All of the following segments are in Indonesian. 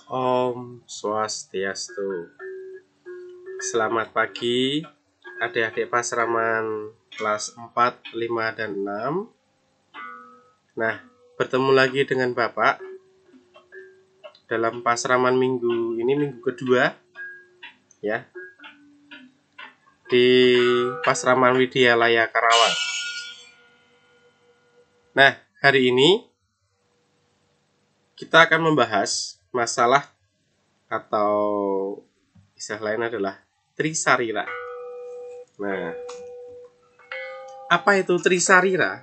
Om Swastiastu. Selamat pagi adik-adik pasraman kelas 4, 5, dan 6. Nah, bertemu lagi dengan Bapak dalam pasraman minggu ini, minggu kedua ya, di Pasraman Widyalaya Karawang. Nah, hari ini kita akan membahas masalah atau istilah lain adalah Trisarira. Nah, apa itu Trisarira?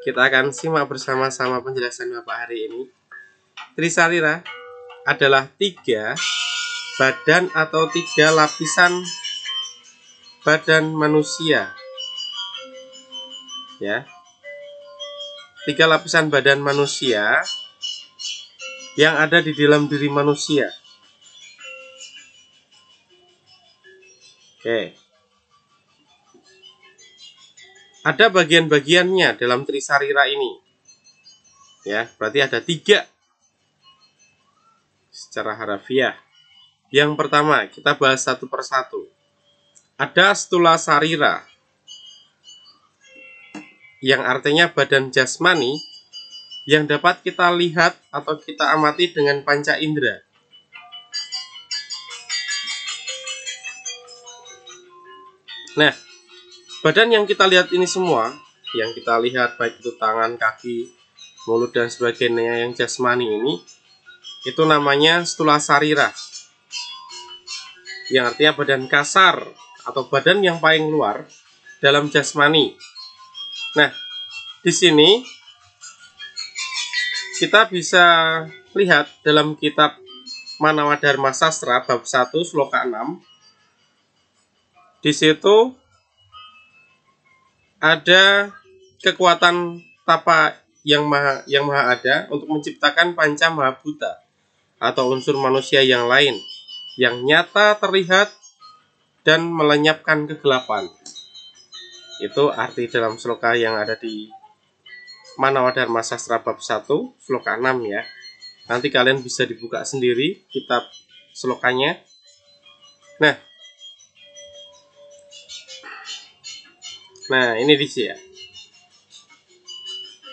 Kita akan simak bersama-sama penjelasan Bapak hari ini. Trisarira adalah 3 badan atau 3 lapisan badan manusia. Ya. 3 lapisan badan manusia yang ada di dalam diri manusia. Oke. Ada bagian-bagiannya dalam Trisarira ini. Ya, berarti ada 3 secara harafiah. Yang pertama, kita bahas satu persatu. Ada Stula Sarira, yang artinya badan jasmani yang dapat kita lihat atau kita amati dengan panca indera. Nah, badan yang kita lihat ini semua, yang kita lihat baik itu tangan, kaki, mulut, dan sebagainya yang jasmani ini, itu namanya Stula Sarira, yang artinya badan kasar atau badan yang paling luar dalam jasmani. Nah, di sini kita bisa lihat dalam kitab Manawadharma Sastra bab 1 sloka 6. Di situ ada kekuatan tapa yang maha ada untuk menciptakan panca mahabhuta atau unsur manusia yang lain yang nyata terlihat dan melenyapkan kegelapan. Itu arti dalam sloka yang ada di Manawadharma Sastra bab 1 sloka 6 ya. Nanti kalian bisa dibuka sendiri kitab slokanya. Nah, ini di sini ya.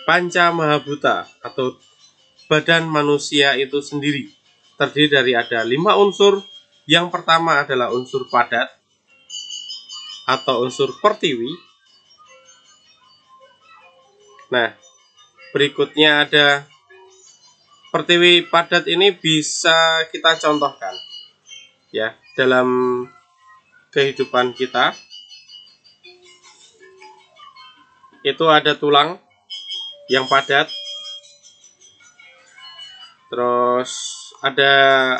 Panca mahabhuta atau badan manusia itu sendiri terdiri dari ada 5 unsur. Yang pertama adalah unsur padat atau unsur pertiwi. Nah, berikutnya ada pertiwi padat. Ini bisa kita contohkan ya dalam kehidupan kita. Itu ada tulang yang padat. Terus ada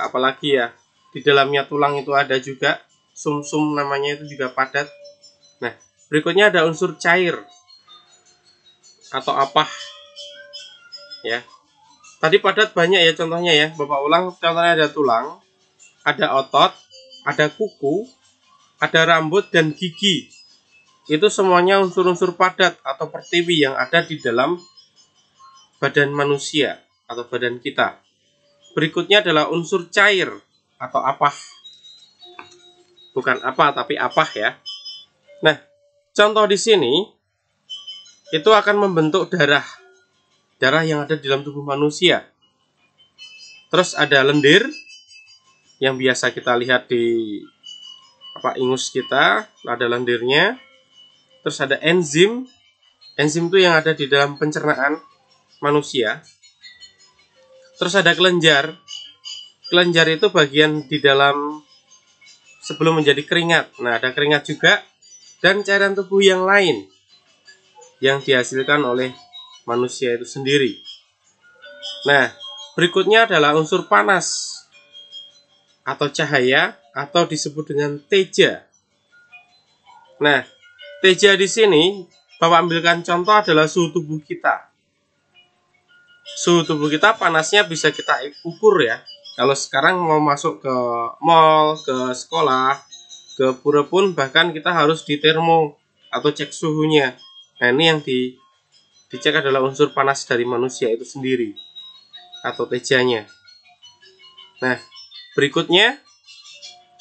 apa lagi ya? Di dalamnya tulang itu ada juga sumsum, namanya itu juga padat. Nah, berikutnya ada unsur cair atau apah. Ya. Tadi padat banyak ya contohnya ya. Bapak ulang, contohnya ada tulang, ada otot, ada kuku, ada rambut dan gigi. Itu semuanya unsur-unsur padat atau pertiwi yang ada di dalam badan manusia atau badan kita. Berikutnya adalah unsur cair atau apah. Bukan apa tapi apah ya. Nah, contoh di sini itu akan membentuk darah yang ada di dalam tubuh manusia. Terus ada lendir yang biasa kita lihat di ingus kita, ada lendirnya. Terus ada enzim itu yang ada di dalam pencernaan manusia. Terus ada kelenjar itu bagian di dalam sebelum menjadi keringat. Nah, ada keringat juga dan cairan tubuh yang lain yang dihasilkan oleh manusia itu sendiri. Nah, berikutnya adalah unsur panas atau cahaya atau disebut dengan teja. Nah, teja di sini Bapak ambilkan contoh adalah suhu tubuh kita. Suhu tubuh kita panasnya bisa kita ukur ya. Kalau sekarang mau masuk ke mall, ke sekolah, ke pura pun bahkan kita harus di termo atau cek suhunya. Nah, ini yang dicek adalah unsur panas dari manusia itu sendiri atau tejanya. Nah, berikutnya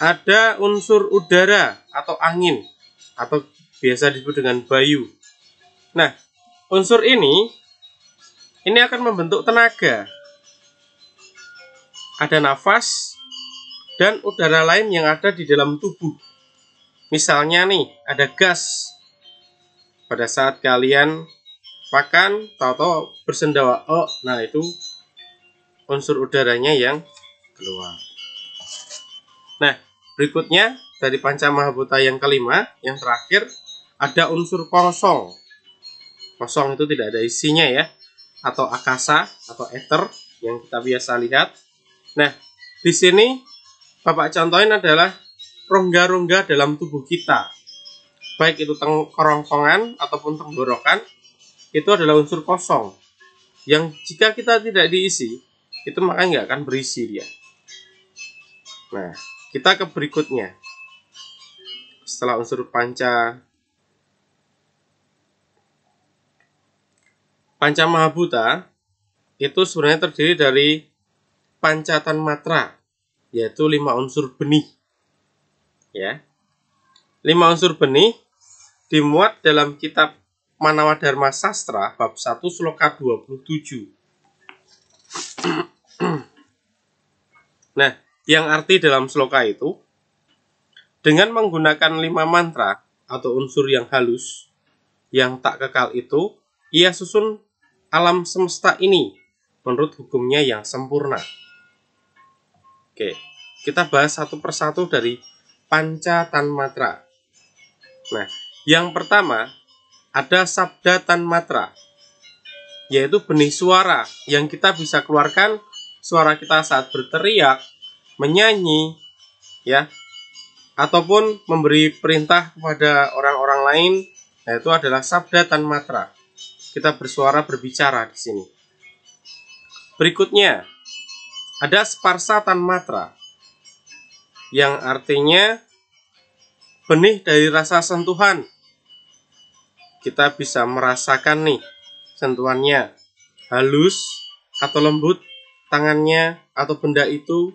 ada unsur udara atau angin, atau biasa disebut dengan bayu. Nah, unsur ini akan membentuk tenaga. Ada nafas dan udara lain yang ada di dalam tubuh. Misalnya nih, ada gas. Pada saat kalian makan, tahu-tahu bersendawa, nah itu unsur udaranya yang keluar. Nah, berikutnya dari Pancamahabhuta yang kelima, yang terakhir, ada unsur kosong. Kosong itu tidak ada isinya ya, atau akasa atau ether yang kita biasa lihat. Nah, di sini Bapak contohin adalah rongga-rongga dalam tubuh kita. Baik itu kerongkongan ataupun tenggorokan, itu adalah unsur kosong. Yang jika kita tidak diisi, itu maka nggak akan berisi dia. Nah, kita ke berikutnya. Setelah unsur Pancamahabhuta, itu sebenarnya terdiri dari panca tanmatra, yaitu 5 unsur benih. Ya. 5 unsur benih dimuat dalam kitab Manawadharma Sastra bab 1 sloka 27. Nah, yang arti dalam sloka itu, dengan menggunakan 5 mantra atau unsur yang halus, yang tak kekal itu, ia susun alam semesta ini menurut hukumnya yang sempurna. Oke, kita bahas satu persatu dari panca tanmatra. Nah, yang pertama ada sabda tanmatra, yaitu benih suara yang kita bisa keluarkan suara kita saat berteriak, menyanyi, ya, ataupun memberi perintah kepada orang-orang lain. Nah, itu adalah sabda tanmatra. Kita bersuara, berbicara di sini. Berikutnya ada sparsa tanmatra, yang artinya benih dari rasa sentuhan. Kita bisa merasakan nih sentuhannya, halus atau lembut tangannya atau benda itu.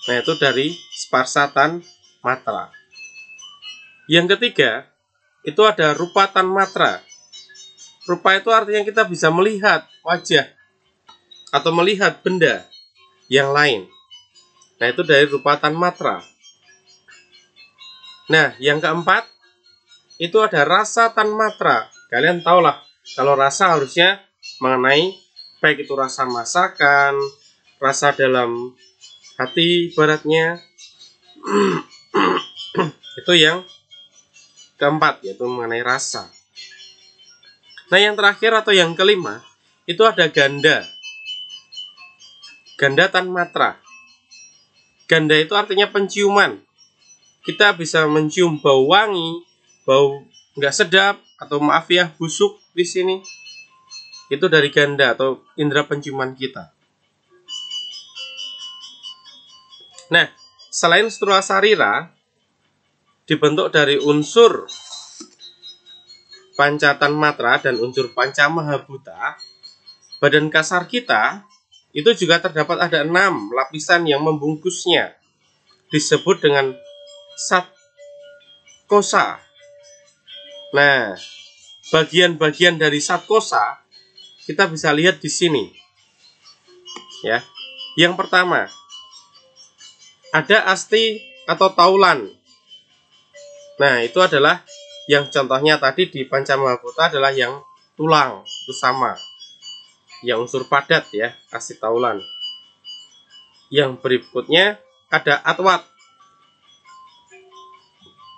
Nah, itu dari sparsa tanmatra. Yang ketiga, itu ada rupa tanmatra. Rupa itu artinya kita bisa melihat wajah atau melihat benda yang lain. Nah, itu dari rupa tanmatra. Nah, yang keempat, itu ada rasa tanmatra. Kalian tahulah, kalau rasa harusnya mengenai baik itu rasa masakan, rasa dalam hati ibaratnya. Itu yang keempat, yaitu mengenai rasa. Nah, yang terakhir atau yang kelima, itu ada ganda. Ganda tanmatra. Ganda itu artinya penciuman. Kita bisa mencium bau wangi, bau nggak sedap, atau maaf ya, busuk di sini. Itu dari ganda atau indera penciuman kita. Nah, selain sthula sarira dibentuk dari unsur panca tanmatra dan unsur Pancamahabhuta, badan kasar kita itu juga terdapat ada 6 lapisan yang membungkusnya, disebut dengan satkosa. Nah, bagian-bagian dari satkosa kita bisa lihat di sini. Ya. Yang pertama, ada asti atau taulan. Nah, itu adalah yang contohnya tadi di Pancamahabhuta adalah yang tulang, itu sama. Yang unsur padat ya, asti taulan. Yang berikutnya ada atwat.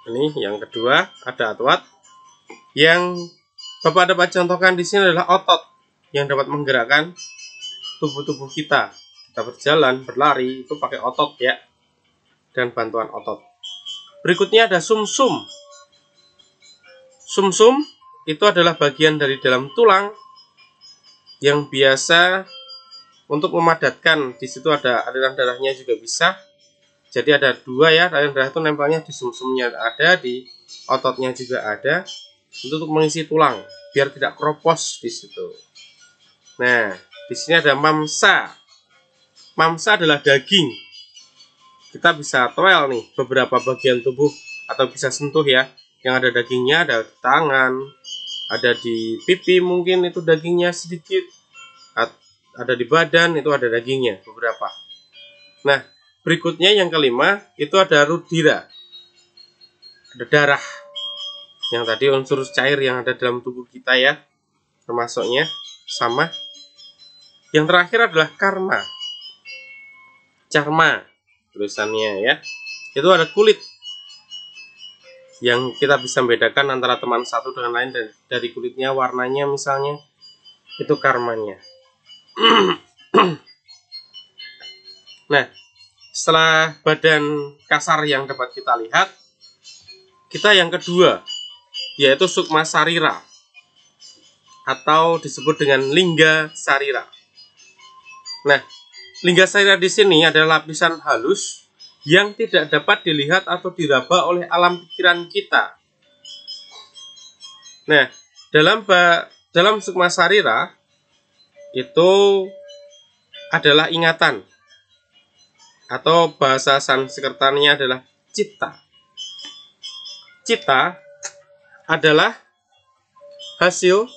Ini yang kedua, ada atwat. Yang Bapak dapat contohkan di sini adalah otot yang dapat menggerakkan tubuh-tubuh kita. Kita berjalan, berlari, itu pakai otot ya, dan bantuan otot. Berikutnya ada sumsum. Sumsum itu adalah bagian dari dalam tulang yang biasa untuk memadatkan. Di situ ada aliran darahnya juga bisa. Jadi ada 2 ya, aliran darah itu nempelnya di sumsumnya ada, di ototnya juga ada. Itu untuk mengisi tulang biar tidak kropos di situ. Nah, di sini ada mamsa. Mamsa adalah daging. Kita bisa toel nih beberapa bagian tubuh atau bisa sentuh ya. Yang ada dagingnya, ada di tangan, ada di pipi mungkin itu dagingnya sedikit, ada di badan itu ada dagingnya beberapa. Nah, berikutnya yang kelima itu ada rudira, ada darah. Yang tadi unsur cair yang ada dalam tubuh kita ya, termasuknya sama. Yang terakhir adalah karma, carma tulisannya ya. Itu ada kulit yang kita bisa membedakan antara teman satu dengan lain dari kulitnya, warnanya misalnya, itu karmanya. Nah, setelah badan kasar yang dapat kita lihat, kita yang kedua yaitu sukma sarira atau disebut dengan lingga sarira. Nah, lingga sarira di sini adalah lapisan halus yang tidak dapat dilihat atau diraba oleh alam pikiran kita. Nah, dalam sukma sarira itu adalah ingatan, atau bahasa Sanskertanya adalah citta. Citta adalah hasil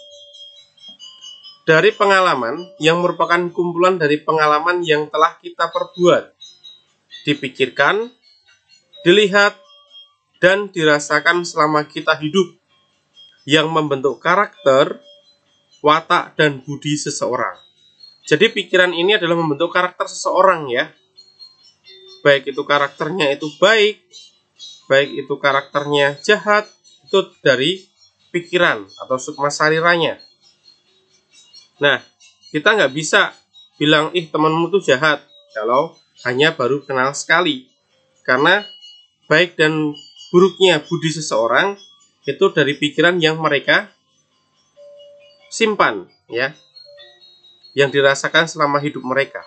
dari pengalaman yang merupakan kumpulan dari pengalaman yang telah kita perbuat, dipikirkan, dilihat, dan dirasakan selama kita hidup, yang membentuk karakter, watak, dan budi seseorang. Jadi pikiran ini adalah membentuk karakter seseorang ya. Baik itu karakternya itu baik, baik itu karakternya jahat, itu dari pikiran atau sukma sariranya. Nah, kita nggak bisa bilang, temanmu tuh jahat kalau hanya baru kenal sekali. Karena baik dan buruknya budi seseorang itu dari pikiran yang mereka simpan ya, yang dirasakan selama hidup mereka.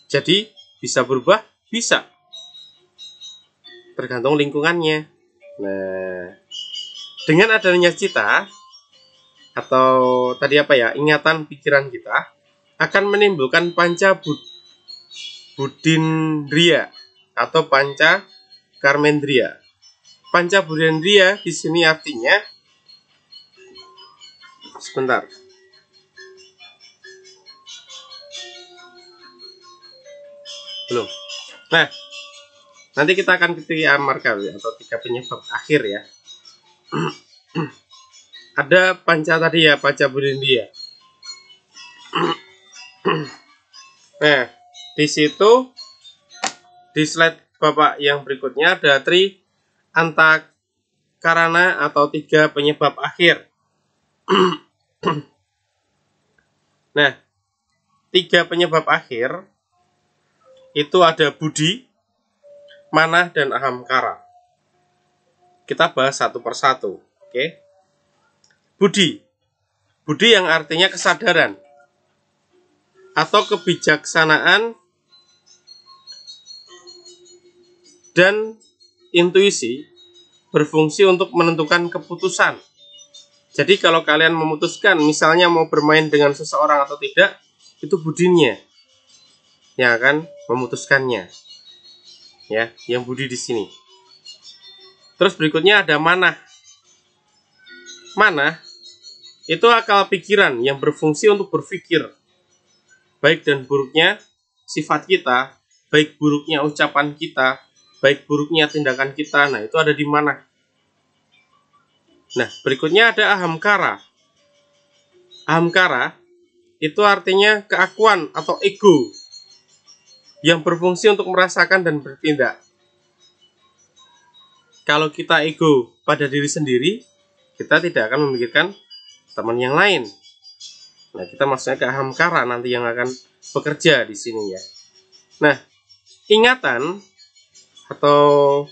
Jadi bisa berubah, bisa, tergantung lingkungannya. Nah, dengan adanya cita atau tadi ingatan pikiran kita akan menimbulkan panca budindriya atau panca karmendriya. Panca budindriya di sini artinya, sebentar, belum. Nah, nanti kita akan ketika marka atau 3 penyebab akhir ya. Ada panca tadi ya, panca budindriya. Nah, di situ di slide Bapak yang berikutnya ada tri antakarana atau 3 penyebab akhir. Nah, 3 penyebab akhir itu ada budi, manah, dan ahamkara. Kita bahas satu persatu, oke? Budi yang artinya kesadaran atau kebijaksanaan dan intuisi berfungsi untuk menentukan keputusan. Jadi kalau kalian memutuskan misalnya mau bermain dengan seseorang atau tidak, itu budinya yang akan memutuskannya. Ya, yang budi di sini. Terus berikutnya ada manah. Manah itu akal pikiran yang berfungsi untuk berpikir. Baik dan buruknya sifat kita, baik buruknya ucapan kita, baik buruknya tindakan kita, nah itu ada di manah. Nah, berikutnya ada ahamkara. Ahamkara itu artinya keakuan atau ego yang berfungsi untuk merasakan dan bertindak. Kalau kita ego pada diri sendiri, kita tidak akan memikirkan teman yang lain. Nah, kita maksudnya ke ahamkara nanti yang akan bekerja di sini ya. Nah, ingatan atau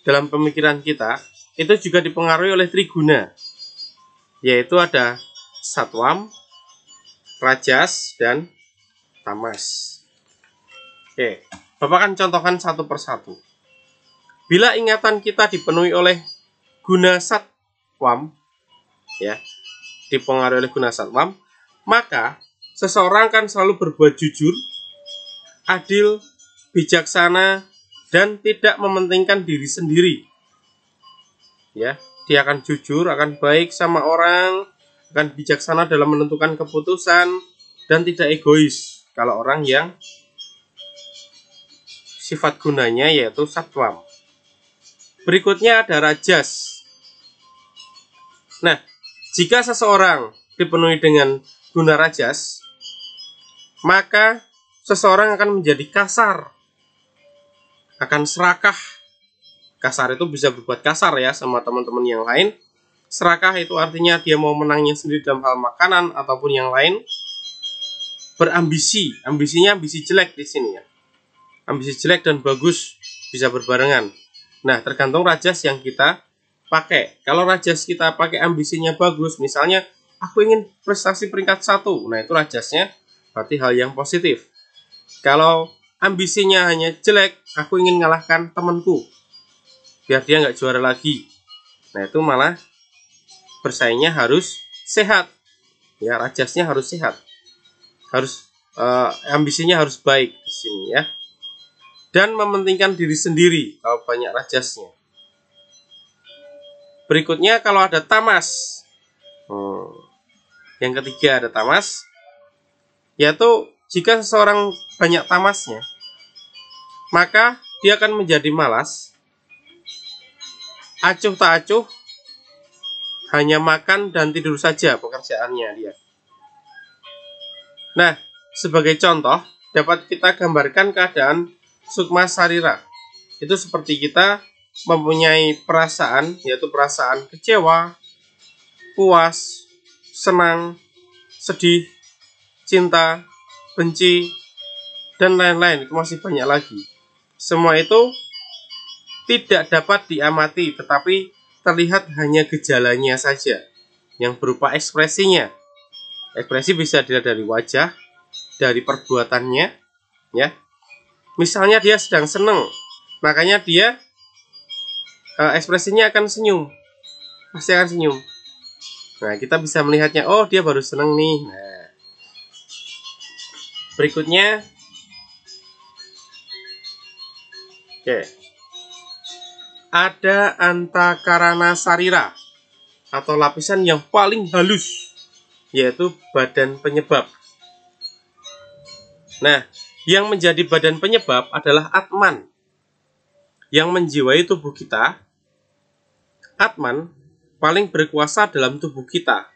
dalam pemikiran kita itu juga dipengaruhi oleh triguna, yaitu ada satwam, rajas, dan tamas. Oke, Bapak akan contohkan satu persatu. Bila ingatan kita dipenuhi oleh guna satwam, ya, dipengaruhi oleh guna satwam, maka seseorang kan selalu berbuat jujur, adil, bijaksana, dan tidak mementingkan diri sendiri. Ya, dia akan jujur, akan baik sama orang, akan bijaksana dalam menentukan keputusan, dan tidak egois. Kalau orang yang sifat gunanya yaitu satwam. Berikutnya ada rajas. Nah, jika seseorang dipenuhi dengan guna rajas, maka seseorang akan menjadi kasar, akan serakah. Kasar itu bisa berbuat kasar ya sama teman-teman yang lain. Serakah itu artinya dia mau menangnya sendiri dalam hal makanan ataupun yang lain. Berambisi, ambisinya ambisi jelek di sini ya. Ambisi jelek dan bagus bisa berbarengan. Nah, tergantung rajas yang kita pakai. Kalau rajas kita pakai ambisinya bagus, misalnya aku ingin prestasi peringkat 1, nah itu rajasnya berarti hal yang positif. Kalau ambisinya hanya jelek, aku ingin ngalahkan temanku biar dia nggak juara lagi, nah itu malah bersaingnya harus sehat ya, rajasnya harus sehat, harus ambisinya harus baik di sini ya, dan mementingkan diri sendiri kalau banyak rajasnya. Berikutnya kalau ada tamas, yang ketiga ada tamas, yaitu jika seseorang banyak tamasnya, maka dia akan menjadi malas, acuh tak acuh, hanya makan dan tidur saja pekerjaannya dia. Nah, sebagai contoh dapat kita gambarkan keadaan sukma sarira. Itu seperti kita mempunyai perasaan, yaitu perasaan kecewa, puas, senang, sedih, cinta, benci, dan lain-lain. Itu masih banyak lagi. Semua itu tidak dapat diamati, tetapi terlihat hanya gejalanya saja yang berupa ekspresinya. Ekspresi bisa dilihat dari wajah, dari perbuatannya, ya. Misalnya dia sedang senang, makanya dia ekspresinya akan senyum, pasti akan senyum. Nah, kita bisa melihatnya, oh dia baru senang nih. Nah, berikutnya, oke, ada antakarana sarira atau lapisan yang paling halus, yaitu badan penyebab. Nah, yang menjadi badan penyebab adalah Atman yang menjiwai tubuh kita. Atman paling berkuasa dalam tubuh kita.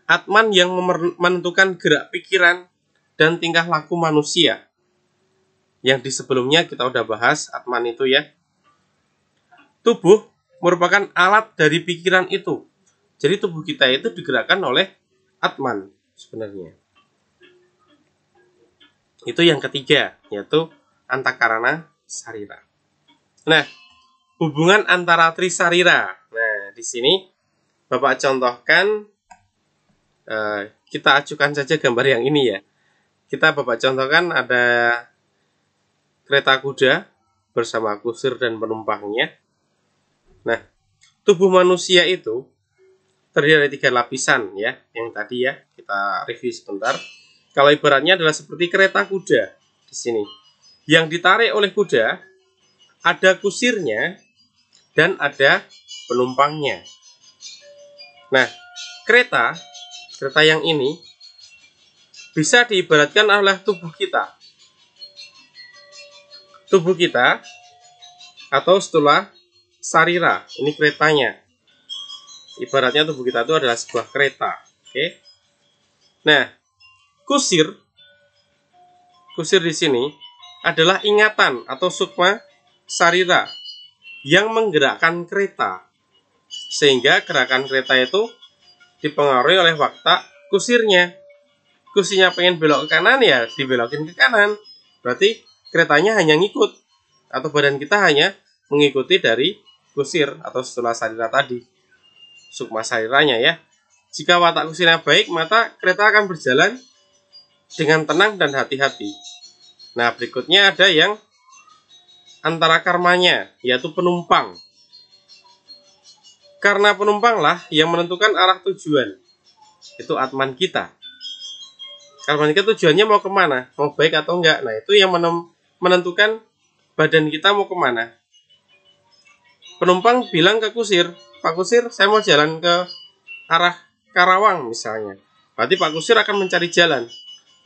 Atman yang menentukan gerak pikiran dan tingkah laku manusia. Yang di sebelumnya kita udah bahas Atman itu ya. Tubuh merupakan alat dari pikiran itu. Jadi tubuh kita itu digerakkan oleh Atman sebenarnya. Itu yang ketiga, yaitu antakarana sarira. Nah, hubungan antara trisarira. Nah, di sini Bapak contohkan, kita acukan saja gambar yang ini ya. Kita Bapak contohkan ada kereta kuda bersama kusir dan penumpangnya. Nah, tubuh manusia itu terdiri dari 3 lapisan ya, yang tadi ya kita review sebentar. Kalau ibaratnya adalah seperti kereta kuda di sini. Yang ditarik oleh kuda ada kusirnya dan ada penumpangnya. Nah, kereta yang ini bisa diibaratkan adalah tubuh kita. Tubuh kita atau setelah sarira, ini keretanya. Ibaratnya tubuh kita itu adalah sebuah kereta. Oke. Nah, kusir di sini adalah ingatan atau sukma sarira yang menggerakkan kereta, sehingga gerakan kereta itu dipengaruhi oleh watak kusirnya. Kusirnya pengen belok ke kanan ya dibelokin ke kanan, berarti keretanya hanya ngikut, atau badan kita hanya mengikuti dari kusir atau setelah sarira tadi, sukma sariranya ya. Jika watak kusirnya baik, maka kereta akan berjalan dengan tenang dan hati-hati. Nah, berikutnya ada yang antara karmanya, yaitu penumpang. Karena penumpanglah yang menentukan arah tujuan. Itu Atman kita. Harmonika tujuannya mau kemana, mau baik atau enggak. Nah, itu yang menentukan badan kita mau kemana. Penumpang bilang ke kusir, Pak Kusir, saya mau jalan ke arah Karawang misalnya. Berarti Pak Kusir akan mencari jalan.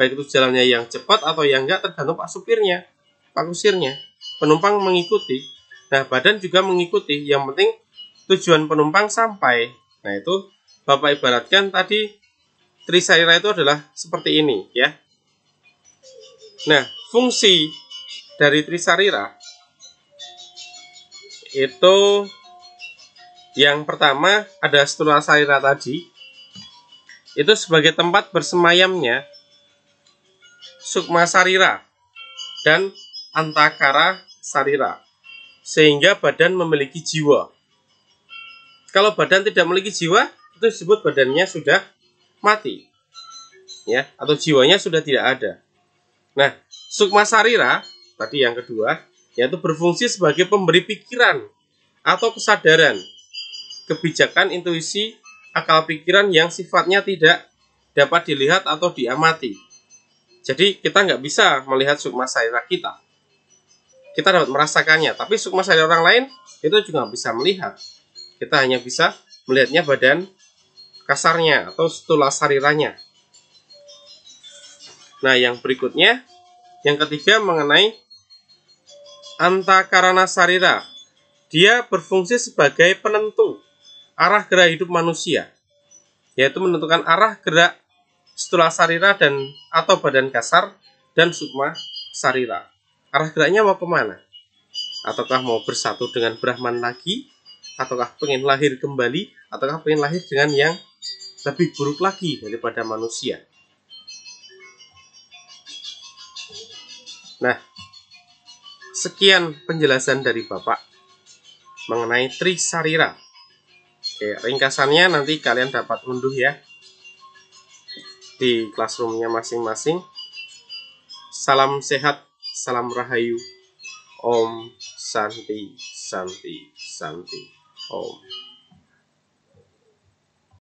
Baik itu jalannya yang cepat atau yang enggak, tergantung Pak supirnya, Pak Kusirnya. Penumpang mengikuti. Nah, badan juga mengikuti. Yang penting tujuan penumpang sampai. Nah, itu Bapak ibaratkan tadi Trisarira itu adalah seperti ini ya. Nah, fungsi dari Trisarira itu yang pertama ada Stula Sarira tadi. Itu sebagai tempat bersemayamnya Sukma Sarira dan Antakara Sarira, sehingga badan memiliki jiwa. Kalau badan tidak memiliki jiwa, itu disebut badannya sudah mati, ya, atau jiwanya sudah tidak ada. Nah, Sukma Sarira tadi yang kedua, yaitu berfungsi sebagai pemberi pikiran atau kesadaran, kebijakan, intuisi, akal pikiran yang sifatnya tidak dapat dilihat atau diamati. Jadi kita nggak bisa melihat Sukma Sarira kita. Kita dapat merasakannya, tapi Sukma Sarira orang lain itu juga nggak bisa melihat. Kita hanya bisa melihatnya badan kasarnya atau stula sariranya. Nah, yang berikutnya, yang ketiga mengenai Antakarana Sarira. Dia berfungsi sebagai penentu arah gerak hidup manusia, yaitu menentukan arah gerak Stula Sarira dan atau badan kasar dan Sukma Sarira. Arah geraknya mau kemana? Ataukah mau bersatu dengan Brahman lagi? Ataukah pengen lahir kembali? Ataukah pengen lahir dengan yang lebih buruk lagi daripada manusia? Nah, sekian penjelasan dari Bapak mengenai Trisarira. Oke, ringkasannya nanti kalian dapat unduh ya di classroomnya masing-masing. Salam sehat, salam rahayu. Om Santi Santi Santi Om.